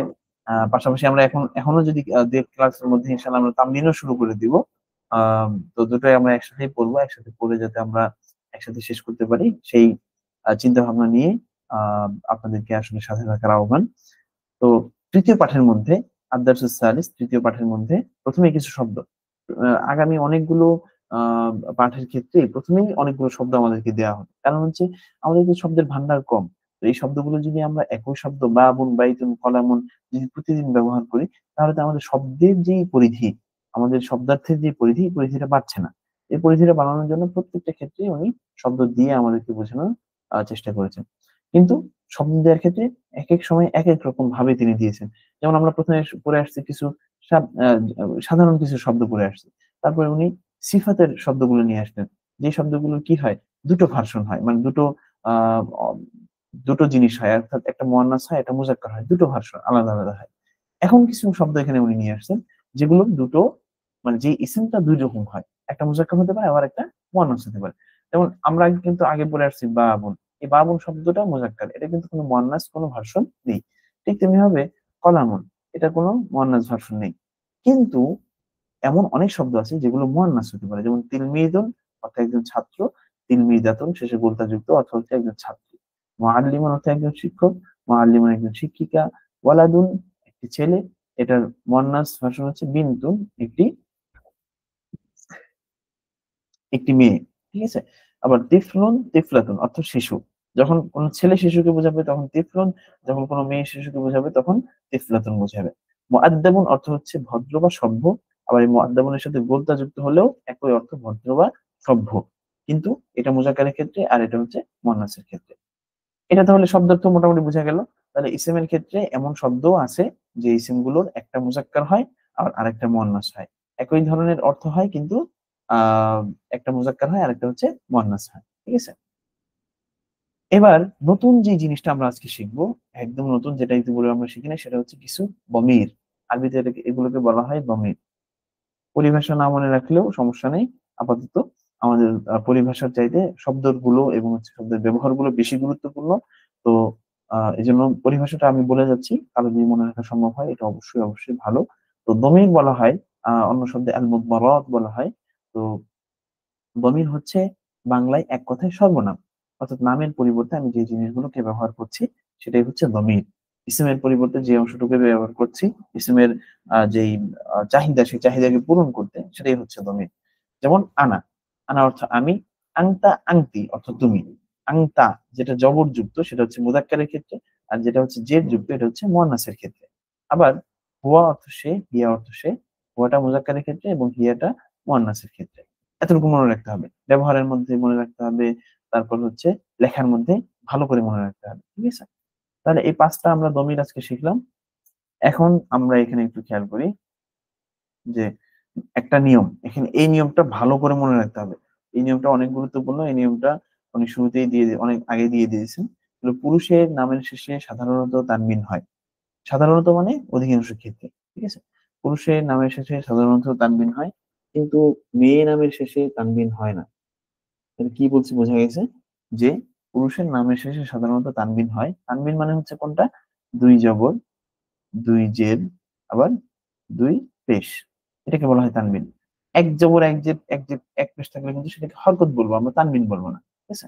পাশাপাশি আমরা এখনো যদি ক্লাসের মধ্যে ইনশাআল্লাহ আমরা তামরিনও শুরু করে দিব। তো দুটোই আমরা একসাথেই পড়বো, একসাথে পড়ে যাতে আমরা একসাথে শেষ করতে পারি সেই চিন্তা ভাবনা নিয়ে আপনাদেরকে আসলে সাথে থাকার আহ্বান। তো তৃতীয় পাঠের মধ্যে, আদ-দারসুস সালিস তৃতীয় পাঠের মধ্যে প্রথমে কিছু শব্দ, আগামী অনেকগুলো আহ পাঠের ক্ষেত্রে প্রথমেই অনেকগুলো শব্দ আমাদেরকে দেওয়া হবে, কারণ হচ্ছে আমাদের তো শব্দের ভান্ডার কম। তো এই শব্দগুলো যদি আমরা একই শব্দ বাবুন বাইতুন কলামুন যদি প্রতিদিন ব্যবহার করি, তাহলে তো আমাদের শব্দের যে পরিধি, আমাদের শব্দার্থের যে পরিধি, এই পরিধিটা বাড়ছে না। এই পরিধিটা বাড়ানোর জন্য প্রত্যেকটা ক্ষেত্রে উনি শব্দ দিয়ে আমাদেরকে বোঝানোর চেষ্টা করেছেন। কিন্তু শব্দ দেওয়ার ক্ষেত্রে এক এক সময় এক এক রকম ভাবে তিনি দিয়েছেন। যেমন আমরা প্রথমে পড়ে আসছি কিছু সাধারণ কিছু শব্দ পড়ে আসছি, তারপরে উনি সিফাতের শব্দগুলো নিয়ে আসলেন, যে শব্দগুলো কি হয়, দুটো ভার্সন হয়, মানে আহ দুটো জিনিস হয়, অর্থাৎ একটা মুয়ান্নাস হয়, একটা মুজাক্কার হয়, দুটো ভার্সন আলাদা আলাদা হয়। এখন কিছু শব্দ এখানে উনি নিয়ে আসছেন যেগুলো দুটো, মানে যে ইসিমটা দুই রকম হয়, একটা মুজাক্কার হতে পারে আবার একটা মুয়ান্নাস হতে পারে। যেমন আমরা কিন্তু আগে পড়ে আসছি বাবুন, এই বাবুন শব্দটা মুজাক্কার, এটা কিন্তু কোনো মুয়ান্নাস কোনো ভার্সন নেই। ঠিক তেমনি হবে কলামুন, এটা কোনো মুয়ান্নাস ভার্সন নেই। কিন্তু এমন অনেক শব্দ আছে যেগুলো মুয়ান্নাস হতে পারে, যেমন তিলমিদুন অর্থাৎ একজন ছাত্র, তিলমিদাতুন শেষে গোলতা যুক্ত অর্থ হচ্ছে একজন ছাত্রী, মুআল্লিমুন অর্থ একজন শিক্ষক, মুআল্লিমুন একজন শিক্ষিকা, ওয়ালাদুন একটি ছেলে, এটার মুয়ান্নাস ভার্সন হচ্ছে বিনতুন একটি একটি মেয়ে। ঠিক আছে। আবার তিফলুন তিফলাতুন অর্থ শিশু, যখন কোন ছেলে শিশুকে বোঝাবে তখন তিফলুন, যখন কোনো মেয়ে শিশুকে বোঝাবে তখন তিফলাতুন বোঝাবে। মুআদ্দাবুন অর্থ হচ্ছে ভদ্র বা সভ্য, আবার এই মুআদ্দাবুনের সাথে গোলতা যুক্ত হলেও একই অর্থ ভদ্র বা সভ্য, কিন্তু এটা মুজাক্কারের ক্ষেত্রে আর এটা হচ্ছে মুয়ান্নাসের ক্ষেত্রে। এটা তাহলে শব্দার্থ মোটামুটি বোঝা গেল। তাহলে ইসিমের ক্ষেত্রে এমন শব্দ আছে যে ইসিমগুলোর একটা মুজাক্কার হয় আর আরেকটা মুয়ান্নাস হয়, একই ধরনের অর্থ হয় কিন্তু আহ একটা মুজাক্কার হয় আর একটা হচ্ছে মুয়ান্নাস হয়। ঠিক আছে। এবার নতুন যে জিনিসটা আমরা আজকে শিখবো, একদম নতুন, যেটা ইতিপূর্বে আমরা শিখি না, সেটা হচ্ছে কিছু বমির। আরবিতে এগুলোকে বলা হয় বমির। পরিভাষা না মনে রাখলেও সমস্যা নেই, আপাতত আমাদের পরিভাষার চাইতে শব্দগুলো এবং হচ্ছে শব্দের ব্যবহারগুলো বেশি গুরুত্বপূর্ণ। তো এই জন্য পরিভাষাটা আমি বলে যাচ্ছি, কারো যদি মনে রাখা সম্ভব হয় এটা অবশ্যই অবশ্যই ভালো। তো দমির বলা হয়, অন্য শব্দে আল মুদমারাত বলা হয়। তো দমির হচ্ছে বাংলায় এক কথায় সর্বনাম, অর্থাৎ নামের পরিবর্তে আমি যে জিনিসগুলোকে ব্যবহার করছি সেটাই হচ্ছে দমির। ইসমের পরিবর্তে যে অংশটুকু ব্যবহার করছি, ইসমের যেই চাহিদা, সেই চাহিদাকে পূরণ করতে, সেটাই হচ্ছে দমির। যেমন আনা, আনা অর্থ আমি, আংতা আংতি অর্থ তুমি। আংতা যেটা জবর যুক্ত সেটা হচ্ছে মুযাক্কারের ক্ষেত্রে, আর যেটা হচ্ছে জের যুক্ত এটা হচ্ছে মুয়ান্নাসের ক্ষেত্রে। আবার হুয়া অর্থ সে, হিয়া অর্থ সে, হুয়াটা মুযাক্কারের ক্ষেত্রে এবং হিয়াটা মুয়ান্নাসের ক্ষেত্রে। এতটুকু মনে রাখতে হবে, ব্যবহারের মধ্যে মনে রাখতে হবে, তারপর হচ্ছে লেখার মধ্যে ভালো করে মনে রাখতে হবে। ঠিক আছে। তাহলে এই পাঁচটা আমরা দমির আজকে শিখলাম। এখন আমরা এখানে একটু খেয়াল করি যে একটা নিয়ম, এখানে এই নিয়মটা ভালো করে মনে রাখতে হবে। এই নিয়মটা অনেক গুরুত্বপূর্ণ, এই নিয়মটা অনেক শুরুতেই অনেক আগে দিয়ে দিয়েছেন। পুরুষের নামের শেষে সাধারণত তানবিন হয়, সাধারণত মানে অধিকাংশ ক্ষেত্রে। ঠিক আছে। পুরুষের নামের শেষে সাধারণত তানবিন হয়, কিন্তু মেয়ে নামের শেষে তানবিন হয় না। তাহলে কি বলছি বোঝা গেছে, যে পুরুষের নামের শেষে সাধারণত তানবিন হয়। তানবিন মানে হচ্ছে কোনটা, দুই জবর, দুই জের, আবার দুই পেশ, এটাকে বলা হয় তানবিন। এক জবর এক জের এক পেশ থাকলে কিন্তু সেটাকে হরকত বলবো, আমরা তানবিন বলবো না। ঠিক আছে।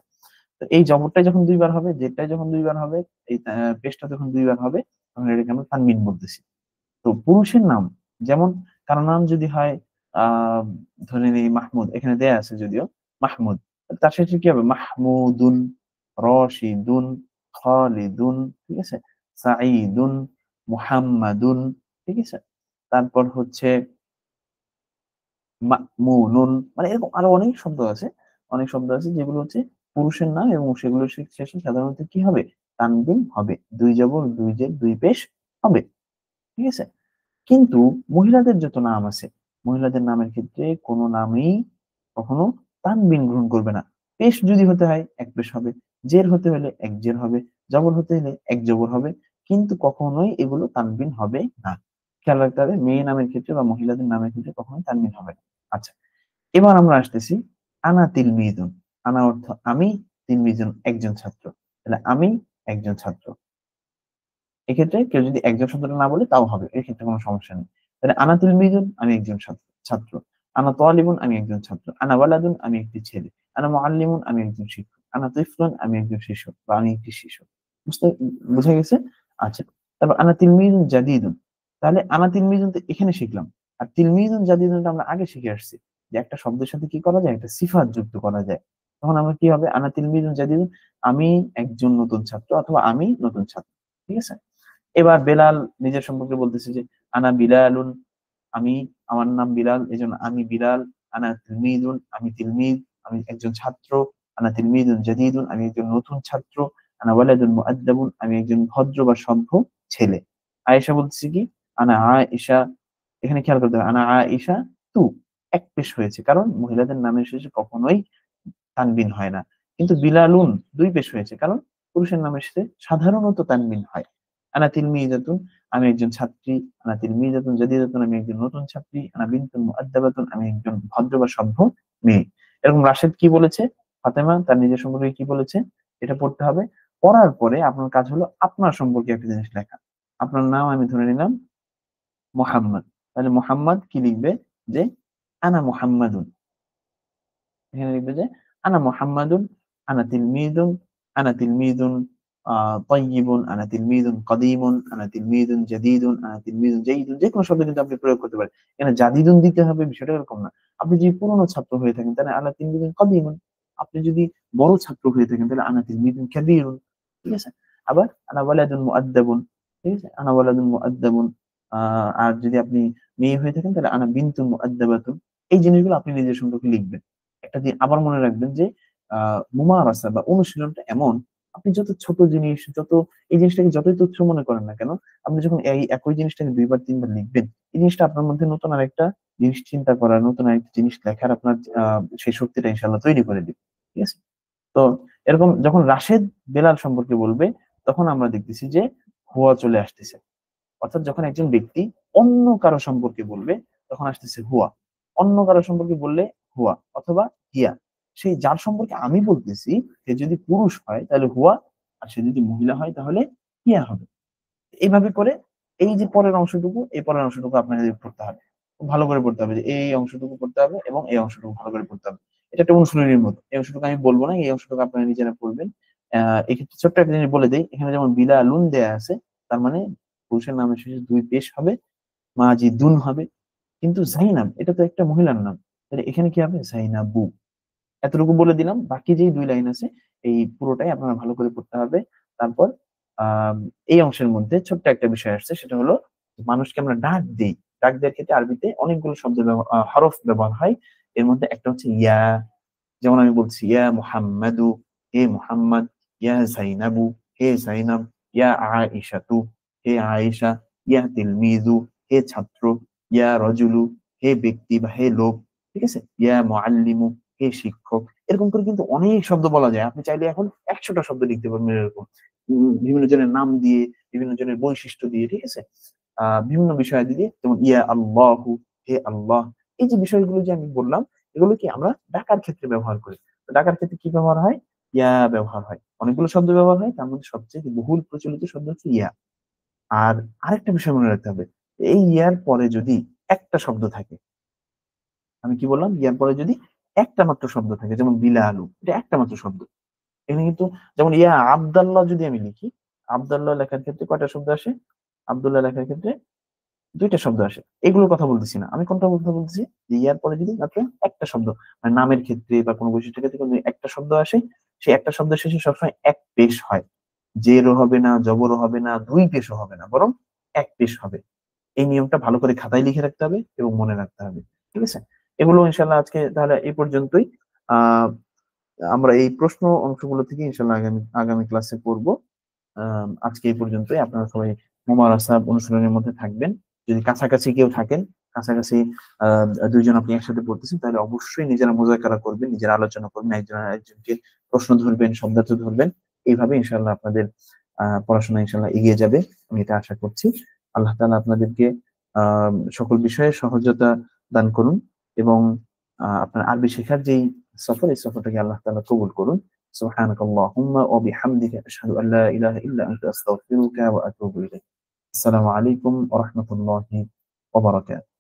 তো এই জবরটাই যখন দুইবার হবে, জেরটাই যখন দুইবার হবে, এই পেশটা যখন দুইবার হবে, তখন এটাকে আমরা তানবিন বলতেছি। তো পুরুষের নাম, যেমন কারো নাম যদি হয় আহ ধরে নিই মাহমুদ, এখানে দেয়া আছে যদিও মাহমুদ, তার সাথে কি হবে, মাহমুদুন, রশিদুন, খালিদুন, ঠিক আছে, সাঈদুন, মুহাম্মাদুন। ঠিক আছে। তারপর হচ্ছে মা'মুনুন, মানে এরকম আরো অনেক শব্দ আছে, অনেক শব্দ আছে যেগুলো হচ্ছে পুরুষের নাম এবং সেগুলোর শেষে সাধারণত কি হবে, তানবিন হবে, দুই জবর দুই জের দুই পেশ হবে। ঠিক আছে। কিন্তু মহিলাদের যত নাম আছে, মহিলাদের নামের ক্ষেত্রে কোনো নামেই কখনো তানবিন গ্রহণ করবে না। পেশ যদি হতে হয় এক পেশ হবে, জের হতে হলে এক জের হবে, জবর হতে হলে এক জবর হবে, কিন্তু কখনোই এগুলো তানবিন হবে না। খেয়াল রাখতে হবে, মেয়ে নামের ক্ষেত্রে বা মহিলাদের নামের ক্ষেত্রে কখনোই তানবিন হবে না। আচ্ছা, এবার আমরা আসতেছি আনা তিলমিদুন। আনা অর্থ আমি, তিলমিদুন একজন ছাত্র। তাহলে আমি একজন ছাত্র, এক্ষেত্রে কেউ যদি একজন শব্দটা না বলে তাও হবে, এক্ষেত্রে কোনো সমস্যা নেই। তাহলে আনা তিলমিদুন আমি একজন ছাত্র, আনা তালিবুন আমি একজন ছাত্র, আনা ওয়ালাদুন আমি একটি ছেলে, আনা মুআল্লিমুন আমি একজন শিক্ষক, আনা তিফলুন আমি একজন শিশু বা আমি একটি শিশু। বুঝতে বুঝা গেছে? আচ্ছা, তারপর আনা তিলমিদুন জাদিদুন। তাহলে আনা তিলমিদুন তো এখানে শিখলাম, আর তিলমিদুন জাদিদুনটা আমরা আগে শিখে আসছি, যে একটা শব্দের সাথে কি করা যায়, একটা সিফাত যুক্ত করা যায়। তখন আমরা কি হবে, আনা তিলমিদুন জাদিদুন, আমি একজন নতুন ছাত্র অথবা আমি নতুন ছাত্র। ঠিক আছে। এবার বেলাল নিজের সম্পর্কে বলতেছে যে আনা বিলালুন, আমি, আমার নাম বিলাল এজন্য আমি বিলাল, আনা তিলমিদুন আমি তিলমিদ, আমি একজন ছাত্র, আনা তিলমিদুন জাদিদুন আমি একজন নতুন ছাত্র, আনা ওয়ালাদুন মুআদ্দাবুন, আমি একজন ভদ্র বা সভ্য ছেলে। আয়েশা বলতেছে কি, আনা আয়েশা, এখানে খেয়াল করতে হবে, আনা আয়েশা তু, এক পেশ হয়েছে, কারণ মহিলাদের নামের শেষে কখনোই তানবিন হয় না। কিন্তু বিলালুন দুই পেশ হয়েছে, কারণ পুরুষের নামের সাথে সাধারণত তানবিন হয়। আনা তিলমিজাতুন, আমি একজন ছাত্রী। আনা তিলমিজাতুন জাদিদাতুন, আমি একজন নতুন ছাত্রী। আনা বিনতুন মুআদ্দাবাতুন, আমি একজন ভদ্র বা সভ্য মেয়ে। এরকম রাশেদ কি বলেছে, ফাতেমা তার নিজের সম্পর্কে কি বলেছে, এটা পড়তে হবে। পড়ার পরে আপনার কাজ হলো আপনার সম্পর্কে একটা জিনিস লেখা। আপনার নাম আমি ধরে নিলাম মোহাম্মদ, তাহলে মোহাম্মদ কি লিখবে, যে আনা মুহাম্মাদুন, এখানে লিখবে যে আনা মুহাম্মাদুন, আনা তিলমিদুন, আনা তিলমিদুন তাইয়িবুন, আনা তিলমিদুন কদিমুন, আনা তিলমিদুন জাদীদুন, আনা তিলমিদুন জাইদুন। যে কোনো শব্দ কিন্তু আপনি প্রয়োগ করতে পারেন। এখানে জাদীদুন দিতে হবে বিষয়টা এরকম না। আপনি যদি পুরনো ছাত্র হয়ে থাকেন তাহলে আনা তিলমিদুন কদিমুন, আপনি যদি বড় ছাত্র হয়ে থাকেন তাহলে আনা তিলমিদুন কাবীরুন। ঠিক আছে? আবার আনা ওয়ালাদুন মুআদ্দাবুন, ঠিক আছে, আনা ওয়ালাদুন মুআদ্দাবুন। আর যদি আপনি মেয়ে হয়ে থাকেন তাহলে আনা বিনতুন মুআদ্দাবাতুন। এই জিনিসগুলো আপনি নিজের সম্পর্কে লিখবেন। একটা দিন আবার মনে রাখবেন যে মুমারাসা বা অনুশীলনটা এমন, আপনি যত ছোট জিনিস, যত এই জিনিসটাকে যতই তুচ্ছ মনে করেন না কেন, আপনি যখন এই একই জিনিসটাকে দুইবার তিনবার লিখবেন, এই জিনিসটা আপনার মধ্যে নতুন আরেকটা জিনিস চিন্তা করার, নতুন আরেকটা জিনিস লেখার আপনার সেই শক্তিটা ইনশাল্লাহ তৈরি করে দিবে। ঠিক আছে? তো এরকম যখন রাশেদ বেলাল সম্পর্কে বলবে, তখন আমরা দেখতেছি যে হুয়া চলে আসতেছে। অর্থাৎ যখন একজন ব্যক্তি অন্য কারো সম্পর্কে বলবে, তখন আসতেছে হুয়া। অন্য কারো সম্পর্কে বললে হুয়া অথবা হিয়া। সেই যার সম্পর্কে আমি বলতেছি, সে যদি পুরুষ হয় তাহলে হুয়া, আর সে যদি মহিলা হয় তাহলে হিয়া হবে। এইভাবে করে এই যে পরের অংশটুকু, এই পরের অংশটুকু আপনাদের পড়তে হবে, খুব ভালো করে পড়তে হবে, যে এই অংশটুকু পড়তে হবে এবং এই অংশটুকু ভালো করে পড়তে হবে। এটা একটা অনুশীলনীর মতো, এই অংশটুকু আমি বলবো না, এই অংশটুকু আপনারা নিজেরা পড়বেন। এক্ষেত্রে ছোট্ট একটা জিনিস বলে দেই, এখানে যেমন বিলালুন দেয়া আছে, তার মানে পুরুষের নামের শেষে দুই পেশ হবে, মাজিদুন হবে। কিন্তু জাইনাব এটা তো একটা মহিলার নাম, তাহলে এখানে কি হবে, জাইনাবু। এতটুকু বলে দিলাম, বাকি যেই দুই লাইন আছে এই পুরোটাই আপনারা ভালো করে পড়তে হবে। তারপর এই অংশের মধ্যে ছোট্ট একটা বিষয় আসছে, সেটা হলো মানুষকে আমরা ডাক দিই। ডাক দেওয়ার ক্ষেত্রে আরবিতে অনেকগুলো শব্দ হরফ ব্যবহার হয়। এর মধ্যে একটা হচ্ছে ইয়া, যেমন আমি বলছি ইয়া মুহাম্মাদু, হে মুহাম্মদ। ইয়া জাইনাবু, হে জাইনাব। ইয়া আয়েশাতু, হে আয়েশা। ইয়া তিলমিজু, হে ছাত্র। ইয়া রজুলু, হে ব্যক্তি বা হে লোক। ঠিক আছে? ইয়া মুআল্লিমু, হে শিক্ষক। এরকম করে কিন্তু অনেক শব্দ বলা যায়, আপনি চাইলে এখন 100টা শব্দ লিখতে পারবেন এরকম, বিভিন্ন জনের নাম দিয়ে, বিভিন্ন জনের বৈশিষ্ট্য দিয়ে। ঠিক আছে? বিভিন্ন বিষয় দিয়ে, যেমন ইয়া আল্লাহু, হে আল্লাহ। এই যে বিষয়গুলো যে আমি বললাম, এগুলো কি আমরা ডাকার ক্ষেত্রে ব্যবহার করি। তো ডাকার ক্ষেত্রে কি ব্যবহার হয়, ইয়া ব্যবহার হয়, অনেকগুলো শব্দ ব্যবহার হয়, তার মধ্যে সবচেয়ে বহুল প্রচলিত শব্দ হচ্ছে ইয়া। আর আরেকটা বিষয় মনে রাখতে হবে, এই ইয়ার পরে যদি একটা শব্দ থাকে, আমি কি বললাম, ইয়ার পরে যদি একটা মাত্র শব্দ থাকে, যেমন বিলালু, এটা একটা মাত্র শব্দ। এখানে কিন্তু যেমন ইয়া আব্দাল্লাহ যদি আমি লিখি, আব্দাল্লাহ লেখার ক্ষেত্রে কয়টা শব্দ আসে, আব্দুল্লাহ লেখার ক্ষেত্রে দুইটা শব্দ আসে। এগুলোর কথা বলতেছি না, আমি কোনটা কথা বলতেছি, যে ইয়ার পরে যদি মাত্র একটা শব্দ, মানে নামের ক্ষেত্রে বা কোনো বৈশিষ্ট্যের ক্ষেত্রে যদি একটা শব্দ আসে, সেই একটা শব্দের শেষে সবসময় এক পেশ হয়। জেরও হবে না, জবরও হবে না, দুই পেশও হবে না, বরং এক পেশ হবে। এই নিয়মটা ভালো করে খাতায় লিখে রাখতে হবে এবং মনে রাখতে হবে। ঠিক আছে? এগুলো ইনশাল্লাহ আজকে তাহলে এই পর্যন্তই। আহ আমরা এই প্রশ্ন অংশগুলো থেকে ইনশাল্লাহ আগামী আগামী ক্লাসে পড়বো। আজকে এই পর্যন্তই। আপনারা সবাই মুমারাসা অনুশীলনের মধ্যে থাকবেন। যদি কাছাকাছি কেউ থাকেন, কাছাকাছি দুইজন আপনি একসাথে পড়তেছেন, তাহলে অবশ্যই নিজেরা মুযাকারা করবেন, নিজেরা আলোচনা করবেন, একজন একজনকে প্রশ্ন ধরবেন, শব্দার্থ ধরবেন। এইভাবে ইনশাল্লাহ আপনাদের পড়াশোনা ইনশাল্লাহ এগিয়ে যাবে, আমি এটা আশা করছি। আল্লাহ তাআলা আপনাদেরকে সকল বিষয়ে সহজতা দান করুন, এবং আপনার আরবি শেখার যেই সফর, এই সফরটাকে আল্লাহ তাআলা কবুল করুন। سبحانك اللهم وبحمدك أشهد أن لا إله إلا أنت أستغفرك وأتوب إليك. السلام عليكم ورحمة الله وبركاته.